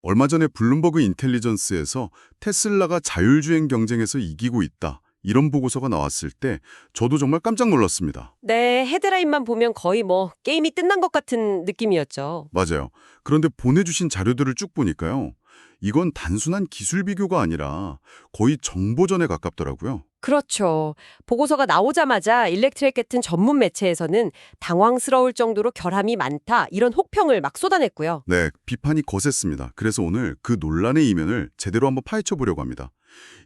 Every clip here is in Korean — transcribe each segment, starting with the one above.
얼마 전에 블룸버그 인텔리전스에서 테슬라가 자율주행 경쟁에서 이기고 있다. 이런 보고서가 나왔을 때 저도 정말 깜짝 놀랐습니다. 네, 헤드라인만 보면 거의 게임이 끝난 것 같은 느낌이었죠. 맞아요. 그런데 보내주신 자료들을 쭉 보니까요. 이건 단순한 기술 비교가 아니라 거의 정보전에 가깝더라고요. 그렇죠. 보고서가 나오자마자 일렉트랙 같은 전문 매체에서는 당황스러울 정도로 결함이 많다 이런 혹평을 막 쏟아냈고요. 네, 비판이 거셌습니다. 그래서 오늘 그 논란의 이면을 제대로 한번 파헤쳐 보려고 합니다.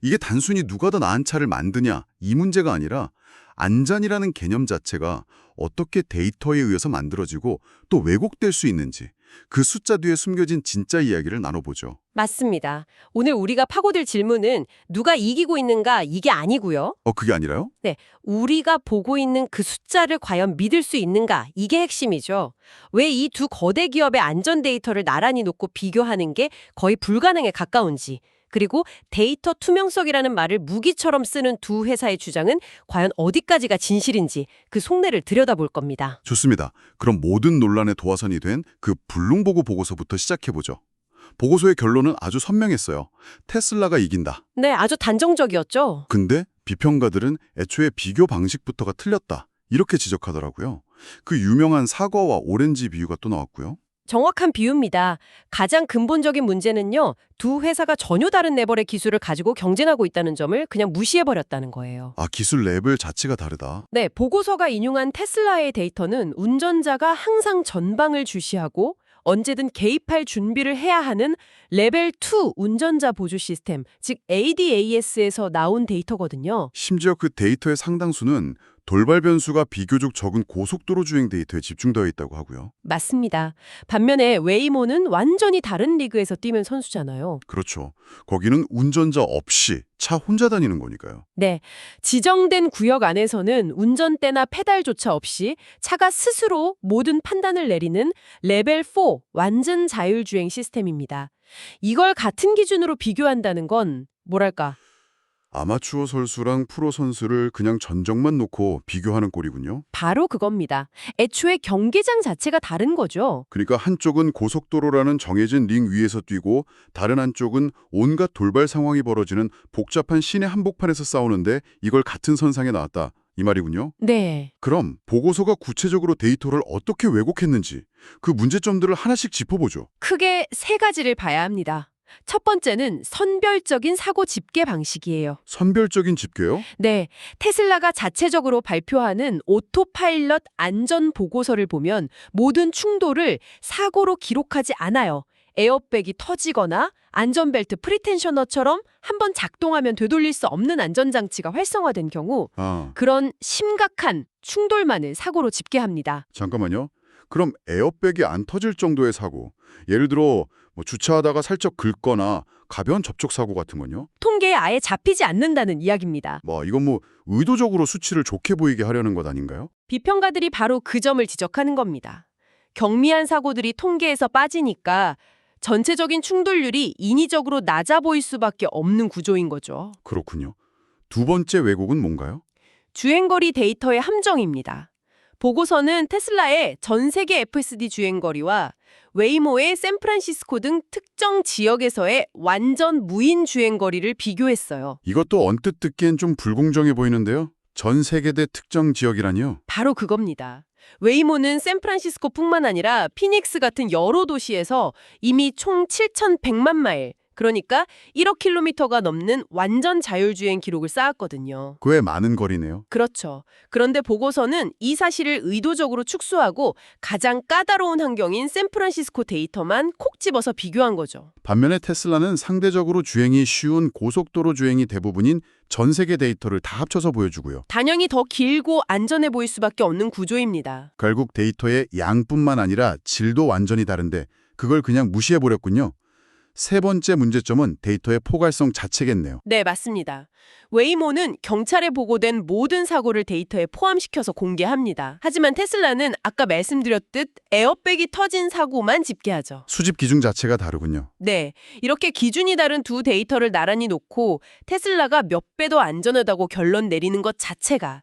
이게 단순히 누가 더 나은 차를 만드냐 이 문제가 아니라 안전이라는 개념 자체가 어떻게 데이터에 의해서 만들어지고 또 왜곡될 수 있는지 그 숫자 뒤에 숨겨진 진짜 이야기를 나눠보죠. 맞습니다. 오늘 우리가 파고들 질문은 누가 이기고 있는가 이게 아니고요. 그게 아니라요? 네, 우리가 보고 있는 그 숫자를 과연 믿을 수 있는가 이게 핵심이죠. 왜 이 두 거대 기업의 안전 데이터를 나란히 놓고 비교하는 게 거의 불가능에 가까운지, 그리고 데이터 투명성이라는 말을 무기처럼 쓰는 두 회사의 주장은 과연 어디까지가 진실인지 그 속내를 들여다볼 겁니다. 좋습니다. 그럼 모든 논란의 도화선이 된 그 블룸버그 보고서부터 시작해보죠. 보고서의 결론은 아주 선명했어요. 테슬라가 이긴다. 네, 아주 단정적이었죠. 근데 비평가들은 애초에 비교 방식부터가 틀렸다. 이렇게 지적하더라고요. 그 유명한 사과와 오렌지 비유가 또 나왔고요. 정확한 비유입니다. 가장 근본적인 문제는요, 두 회사가 전혀 다른 레벨의 기술을 가지고 경쟁하고 있다는 점을 그냥 무시해버렸다는 거예요. 아, 기술 레벨 자체가 다르다. 네, 보고서가 인용한 테슬라의 데이터는 운전자가 항상 전방을 주시하고 언제든 개입할 준비를 해야 하는 레벨 2 운전자 보조 시스템, 즉 ADAS에서 나온 데이터거든요. 심지어 그 데이터의 상당수는 돌발 변수가 비교적 적은 고속도로 주행 데이터에 집중되어 있다고 하고요. 맞습니다. 반면에 웨이모는 완전히 다른 리그에서 뛰는 선수잖아요. 그렇죠. 거기는 운전자 없이 차 혼자 다니는 거니까요. 네, 지정된 구역 안에서는 운전대나 페달조차 없이 차가 스스로 모든 판단을 내리는 레벨 4 완전 자율주행 시스템입니다. 이걸 같은 기준으로 비교한다는 건 뭐랄까, 아마추어 선수랑 프로 선수를 그냥 전적만 놓고 비교하는 꼴이군요. 바로 그겁니다. 애초에 경기장 자체가 다른 거죠. 그러니까 한쪽은 고속도로라는 정해진 링 위에서 뛰고 다른 한쪽은 온갖 돌발 상황이 벌어지는 복잡한 시내 한복판에서 싸우는데 이걸 같은 선상에 놨다. 이 말이군요. 네. 그럼 보고서가 구체적으로 데이터를 어떻게 왜곡했는지 그 문제점들을 하나씩 짚어보죠. 크게 세 가지를 봐야 합니다. 첫 번째는 선별적인 사고 집계 방식이에요. 선별적인 집계요? 네, 테슬라가 자체적으로 발표하는 오토파일럿 안전 보고서를 보면 모든 충돌을 사고로 기록하지 않아요. 에어백이 터지거나 안전벨트 프리텐셔너처럼 한번 작동하면 되돌릴 수 없는 안전장치가 활성화된 경우 그런 심각한 충돌만을 사고로 집계합니다. 잠깐만요. 그럼 에어백이 안 터질 정도의 사고, 예를 들어 주차하다가 살짝 긁거나 가벼운 접촉 사고 같은 건요? 통계에 아예 잡히지 않는다는 이야기입니다. 이건 의도적으로 수치를 좋게 보이게 하려는 것 아닌가요? 비평가들이 바로 그 점을 지적하는 겁니다. 경미한 사고들이 통계에서 빠지니까 전체적인 충돌률이 인위적으로 낮아 보일 수밖에 없는 구조인 거죠. 그렇군요. 두 번째 왜곡은 뭔가요? 주행거리 데이터의 함정입니다. 보고서는 테슬라의 전 세계 FSD 주행거리와 웨이모의 샌프란시스코 등 특정 지역에서의 완전 무인 주행거리를 비교했어요. 이것도 언뜻 듣기엔 좀 불공정해 보이는데요. 전 세계대 특정 지역이라니요? 바로 그겁니다. 웨이모는 샌프란시스코뿐만 아니라 피닉스 같은 여러 도시에서 이미 총 7,100만 마일, 그러니까 1억 킬로미터가 넘는 완전 자율주행 기록을 쌓았거든요. 꽤 많은 거리네요. 그렇죠. 그런데 보고서는 이 사실을 의도적으로 축소하고 가장 까다로운 환경인 샌프란시스코 데이터만 콕 집어서 비교한 거죠. 반면에 테슬라는 상대적으로 주행이 쉬운 고속도로 주행이 대부분인 전 세계 데이터를 다 합쳐서 보여주고요. 단연히 더 길고 안전해 보일 수밖에 없는 구조입니다. 결국 데이터의 양뿐만 아니라 질도 완전히 다른데 그걸 그냥 무시해버렸군요. 세 번째 문제점은 데이터의 포괄성 자체겠네요. 네, 맞습니다. 웨이모는 경찰에 보고된 모든 사고를 데이터에 포함시켜서 공개합니다. 하지만 테슬라는 아까 말씀드렸듯 에어백이 터진 사고만 집계하죠. 수집 기준 자체가 다르군요. 네, 이렇게 기준이 다른 두 데이터를 나란히 놓고 테슬라가 몇 배 더 안전하다고 결론 내리는 것 자체가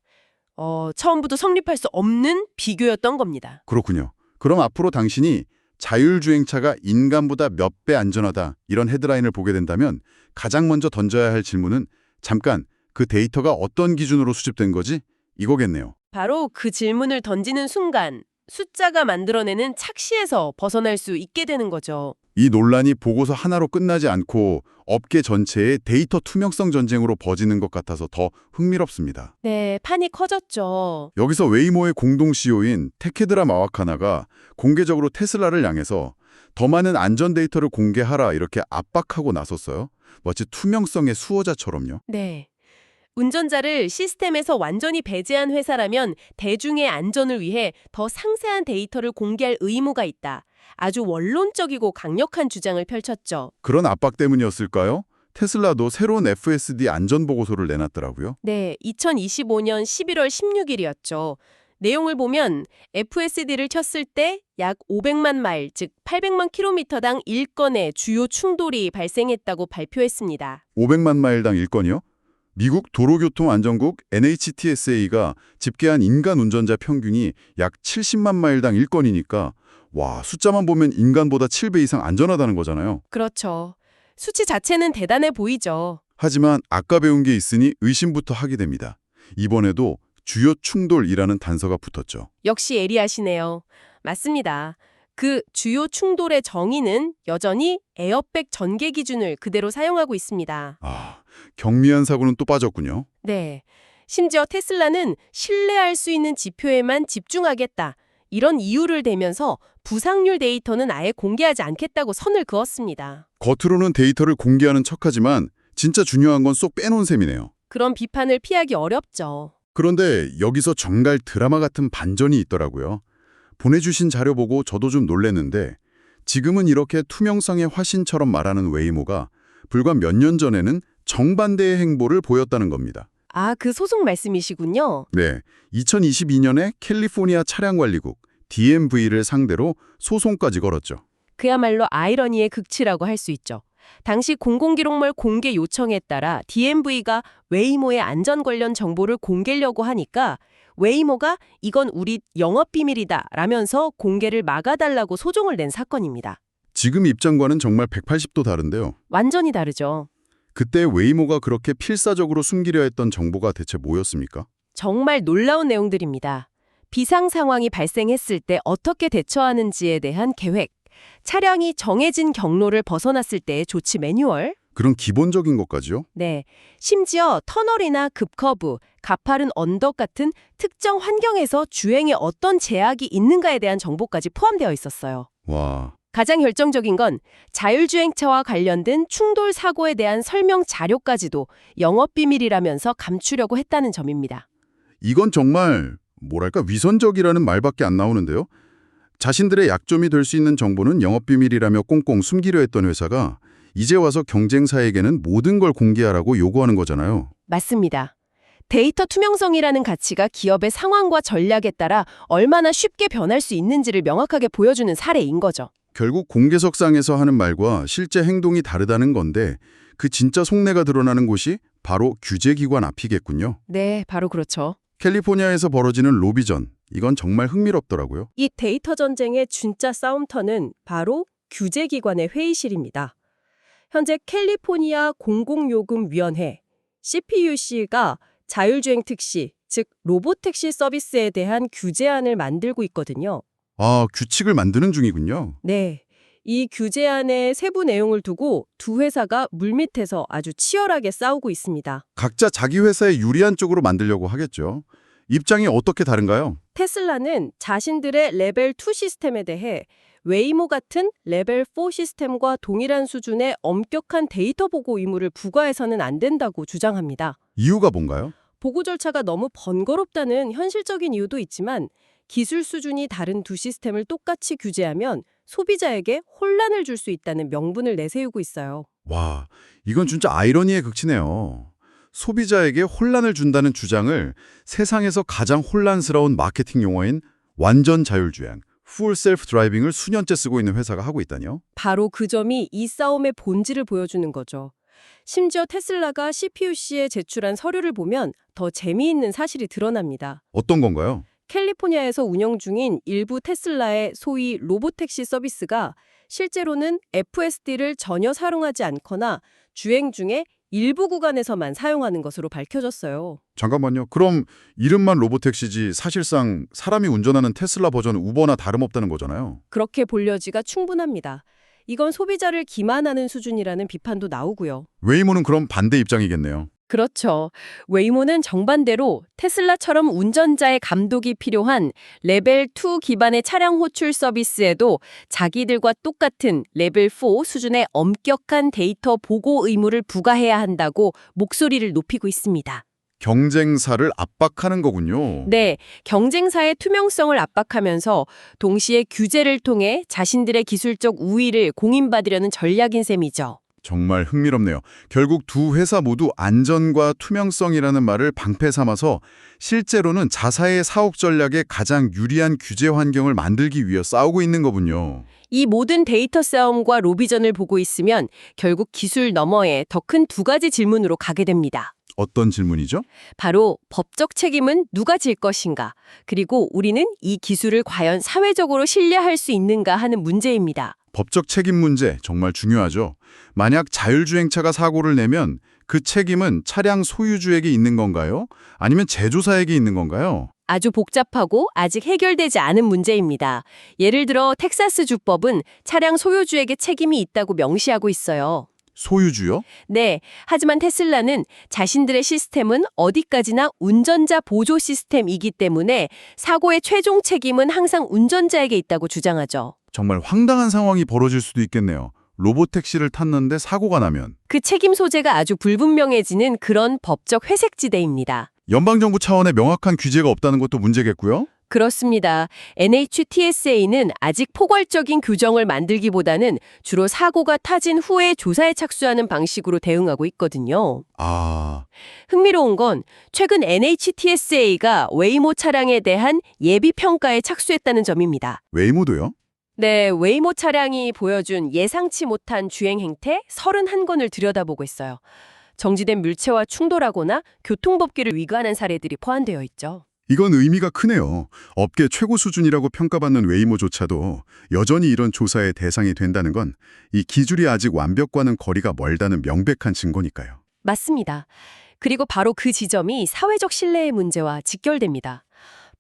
처음부터 성립할 수 없는 비교였던 겁니다. 그렇군요. 그럼 앞으로 당신이 자율주행차가 인간보다 몇 배 안전하다 이런 헤드라인을 보게 된다면 가장 먼저 던져야 할 질문은 잠깐 그 데이터가 어떤 기준으로 수집된 거지? 이거겠네요. 바로 그 질문을 던지는 순간 숫자가 만들어내는 착시에서 벗어날 수 있게 되는 거죠. 이 논란이 보고서 하나로 끝나지 않고 업계 전체의 데이터 투명성 전쟁으로 버지는 것 같아서 더 흥미롭습니다. 네, 판이 커졌죠. 여기서 웨이모의 공동 CEO인 테케드라 마와카나가 공개적으로 테슬라를 향해서 더 많은 안전 데이터를 공개하라 이렇게 압박하고 나섰어요. 마치 투명성의 수호자처럼요. 네. 운전자를 시스템에서 완전히 배제한 회사라면 대중의 안전을 위해 더 상세한 데이터를 공개할 의무가 있다. 아주 원론적이고 강력한 주장을 펼쳤죠. 그런 압박 때문이었을까요? 테슬라도 새로운 FSD 안전보고서를 내놨더라고요. 네, 2025년 11월 16일이었죠. 내용을 보면 FSD를 켰을 때 약 500만 마일, 즉 800만 킬로미터당 1건의 주요 충돌이 발생했다고 발표했습니다. 500만 마일당 1건이요? 미국 도로교통안전국 NHTSA가 집계한 인간 운전자 평균이 약 70만 마일당 1건이니까 와, 숫자만 보면 인간보다 7배 이상 안전하다는 거잖아요. 그렇죠. 수치 자체는 대단해 보이죠. 하지만 아까 배운 게 있으니 의심부터 하게 됩니다. 이번에도 주요 충돌이라는 단서가 붙었죠. 역시 예리하시네요. 맞습니다. 그 주요 충돌의 정의는 여전히 에어백 전개 기준을 그대로 사용하고 있습니다. 아, 경미한 사고는 또 빠졌군요. 네. 심지어 테슬라는 신뢰할 수 있는 지표에만 집중하겠다. 이런 이유를 대면서 부상률 데이터는 아예 공개하지 않겠다고 선을 그었습니다. 겉으로는 데이터를 공개하는 척하지만 진짜 중요한 건 쏙 빼놓은 셈이네요. 그런 비판을 피하기 어렵죠. 그런데 여기서 정말 드라마 같은 반전이 있더라고요. 보내주신 자료 보고 저도 좀 놀랐는데 지금은 이렇게 투명성의 화신처럼 말하는 웨이모가 불과 몇 년 전에는 정반대의 행보를 보였다는 겁니다. 아, 그 소송 말씀이시군요. 네, 2022년에 캘리포니아 차량관리국 DMV를 상대로 소송까지 걸었죠. 그야말로 아이러니의 극치라고 할 수 있죠. 당시 공공기록물 공개 요청에 따라 DMV가 웨이모의 안전 관련 정보를 공개하려고 하니까 웨이모가 이건 우리 영업비밀이다 라면서 공개를 막아달라고 소송을 낸 사건입니다. 지금 입장과는 정말 180도 다른데요. 완전히 다르죠. 그때 웨이모가 그렇게 필사적으로 숨기려 했던 정보가 대체 뭐였습니까? 정말 놀라운 내용들입니다. 비상 상황이 발생했을 때 어떻게 대처하는지에 대한 계획, 차량이 정해진 경로를 벗어났을 때의 조치 매뉴얼, 그런 기본적인 것까지요? 네, 심지어 터널이나 급커브, 가파른 언덕 같은 특정 환경에서 주행에 어떤 제약이 있는가에 대한 정보까지 포함되어 있었어요. 와, 가장 결정적인 건 자율주행차와 관련된 충돌 사고에 대한 설명 자료까지도 영업비밀이라면서 감추려고 했다는 점입니다. 이건 정말 뭐랄까 위선적이라는 말밖에 안 나오는데요. 자신들의 약점이 될 수 있는 정보는 영업비밀이라며 꽁꽁 숨기려 했던 회사가 이제 와서 경쟁사에게는 모든 걸 공개하라고 요구하는 거잖아요. 맞습니다. 데이터 투명성이라는 가치가 기업의 상황과 전략에 따라 얼마나 쉽게 변할 수 있는지를 명확하게 보여주는 사례인 거죠. 결국 공개석상에서 하는 말과 실제 행동이 다르다는 건데 그 진짜 속내가 드러나는 곳이 바로 규제기관 앞이겠군요. 네, 바로 그렇죠. 캘리포니아에서 벌어지는 로비전, 이건 정말 흥미롭더라고요. 이 데이터 전쟁의 진짜 싸움터는 바로 규제기관의 회의실입니다. 현재 캘리포니아 공공요금위원회 CPUC가 자율주행 택시, 즉 로보택시 서비스에 대한 규제안을 만들고 있거든요. 아, 규칙을 만드는 중이군요. 네, 이 규제안의 세부 내용을 두고 두 회사가 물밑에서 아주 치열하게 싸우고 있습니다. 각자 자기 회사에 유리한 쪽으로 만들려고 하겠죠. 입장이 어떻게 다른가요? 테슬라는 자신들의 레벨 2 시스템에 대해 웨이모 같은 레벨 4 시스템과 동일한 수준의 엄격한 데이터 보고 의무를 부과해서는 안 된다고 주장합니다. 이유가 뭔가요? 보고 절차가 너무 번거롭다는 현실적인 이유도 있지만 기술 수준이 다른 두 시스템을 똑같이 규제하면 소비자에게 혼란을 줄 수 있다는 명분을 내세우고 있어요. 와, 이건 진짜 아이러니의 극치네요. 소비자에게 혼란을 준다는 주장을 세상에서 가장 혼란스러운 마케팅 용어인 완전 자율주행, Full Self Driving을 수년째 쓰고 있는 회사가 하고 있다니요? 바로 그 점이 이 싸움의 본질을 보여주는 거죠. 심지어 테슬라가 CPUC에 제출한 서류를 보면 더 재미있는 사실이 드러납니다. 어떤 건가요? 캘리포니아에서 운영 중인 일부 테슬라의 소위 로보택시 서비스가 실제로는 FSD를 전혀 사용하지 않거나 주행 중에 일부 구간에서만 사용하는 것으로 밝혀졌어요. 잠깐만요. 그럼 이름만 로보택시지 사실상 사람이 운전하는 테슬라 버전 우버나 다름없다는 거잖아요. 그렇게 볼려지가 충분합니다. 이건 소비자를 기만하는 수준이라는 비판도 나오고요. 웨이모는 그럼 반대 입장이겠네요. 그렇죠. 웨이모는 정반대로 테슬라처럼 운전자의 감독이 필요한 레벨 2 기반의 차량 호출 서비스에도 자기들과 똑같은 레벨 4 수준의 엄격한 데이터 보고 의무를 부과해야 한다고 목소리를 높이고 있습니다. 경쟁사를 압박하는 거군요. 네, 경쟁사의 투명성을 압박하면서 동시에 규제를 통해 자신들의 기술적 우위를 공인받으려는 전략인 셈이죠. 정말 흥미롭네요. 결국 두 회사 모두 안전과 투명성이라는 말을 방패 삼아서 실제로는 자사의 사업 전략에 가장 유리한 규제 환경을 만들기 위해 싸우고 있는 거군요. 이 모든 데이터 싸움과 로비전을 보고 있으면 결국 기술 너머에 더 큰 두 가지 질문으로 가게 됩니다. 어떤 질문이죠? 바로 법적 책임은 누가 질 것인가? 그리고 우리는 이 기술을 과연 사회적으로 신뢰할 수 있는가 하는 문제입니다. 법적 책임 문제 정말 중요하죠. 만약 자율주행차가 사고를 내면 그 책임은 차량 소유주에게 있는 건가요? 아니면 제조사에게 있는 건가요? 아주 복잡하고 아직 해결되지 않은 문제입니다. 예를 들어 텍사스 주법은 차량 소유주에게 책임이 있다고 명시하고 있어요. 소유주요? 네, 하지만 테슬라는 자신들의 시스템은 어디까지나 운전자 보조 시스템이기 때문에 사고의 최종 책임은 항상 운전자에게 있다고 주장하죠. 정말 황당한 상황이 벌어질 수도 있겠네요. 로보택시를 탔는데 사고가 나면. 그 책임 소재가 아주 불분명해지는 그런 법적 회색지대입니다. 연방정부 차원의 명확한 규제가 없다는 것도 문제겠고요. 그렇습니다. NHTSA는 아직 포괄적인 규정을 만들기보다는 주로 사고가 타진 후에 조사에 착수하는 방식으로 대응하고 있거든요. 아, 흥미로운 건 최근 NHTSA가 웨이모 차량에 대한 예비 평가에 착수했다는 점입니다. 웨이모도요? 네, 웨이모 차량이 보여준 예상치 못한 주행 행태 31건을 들여다보고 있어요. 정지된 물체와 충돌하거나 교통법규를 위반한 사례들이 포함되어 있죠. 이건 의미가 크네요. 업계 최고 수준이라고 평가받는 웨이모조차도 여전히 이런 조사의 대상이 된다는 건 이 기술이 아직 완벽과는 거리가 멀다는 명백한 증거니까요. 맞습니다. 그리고 바로 그 지점이 사회적 신뢰의 문제와 직결됩니다.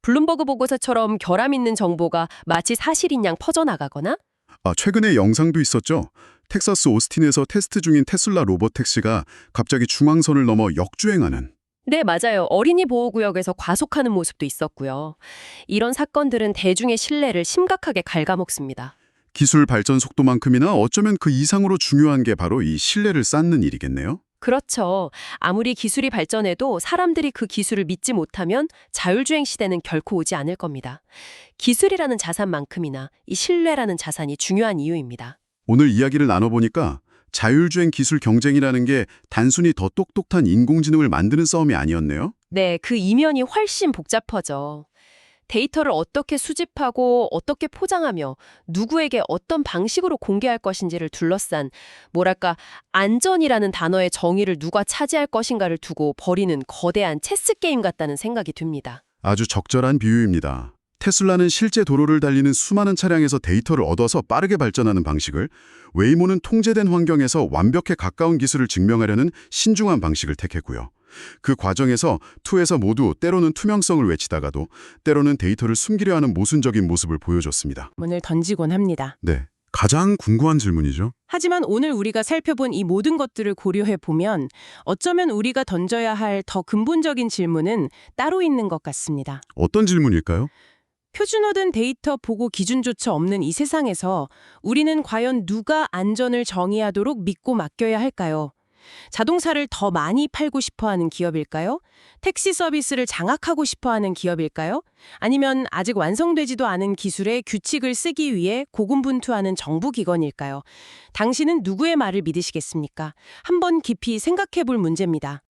블룸버그 보고서처럼 결함 있는 정보가 마치 사실인 양 퍼져나가거나 최근에 영상도 있었죠. 텍사스 오스틴에서 테스트 중인 테슬라 로보택시가 갑자기 중앙선을 넘어 역주행하는. 네, 맞아요. 어린이 보호구역에서 과속하는 모습도 있었고요. 이런 사건들은 대중의 신뢰를 심각하게 갉아먹습니다. 기술 발전 속도만큼이나 어쩌면 그 이상으로 중요한 게 바로 이 신뢰를 쌓는 일이겠네요. 그렇죠. 아무리 기술이 발전해도 사람들이 그 기술을 믿지 못하면 자율주행 시대는 결코 오지 않을 겁니다. 기술이라는 자산만큼이나 이 신뢰라는 자산이 중요한 이유입니다. 오늘 이야기를 나눠보니까 자율주행 기술 경쟁이라는 게 단순히 더 똑똑한 인공지능을 만드는 싸움이 아니었네요. 네, 그 이면이 훨씬 복잡하죠. 데이터를 어떻게 수집하고 어떻게 포장하며 누구에게 어떤 방식으로 공개할 것인지를 둘러싼 뭐랄까 안전이라는 단어의 정의를 누가 차지할 것인가를 두고 벌이는 거대한 체스 게임 같다는 생각이 듭니다. 아주 적절한 비유입니다. 테슬라는 실제 도로를 달리는 수많은 차량에서 데이터를 얻어서 빠르게 발전하는 방식을, 웨이모는 통제된 환경에서 완벽에 가까운 기술을 증명하려는 신중한 방식을 택했고요. 그 과정에서 투에서 모두 때로는 투명성을 외치다가도 때로는 데이터를 숨기려 하는 모순적인 모습을 보여줬습니다. 문을 던지곤 합니다. 네, 가장 궁금한 질문이죠. 하지만 오늘 우리가 살펴본 이 모든 것들을 고려해 보면 어쩌면 우리가 던져야 할 더 근본적인 질문은 따로 있는 것 같습니다. 어떤 질문일까요? 표준화된 데이터 보고 기준조차 없는 이 세상에서 우리는 과연 누가 안전을 정의하도록 믿고 맡겨야 할까요? 자동차를 더 많이 팔고 싶어하는 기업일까요? 택시 서비스를 장악하고 싶어하는 기업일까요? 아니면 아직 완성되지도 않은 기술의 규칙을 쓰기 위해 고군분투하는 정부기관일까요? 당신은 누구의 말을 믿으시겠습니까? 한번 깊이 생각해 볼 문제입니다.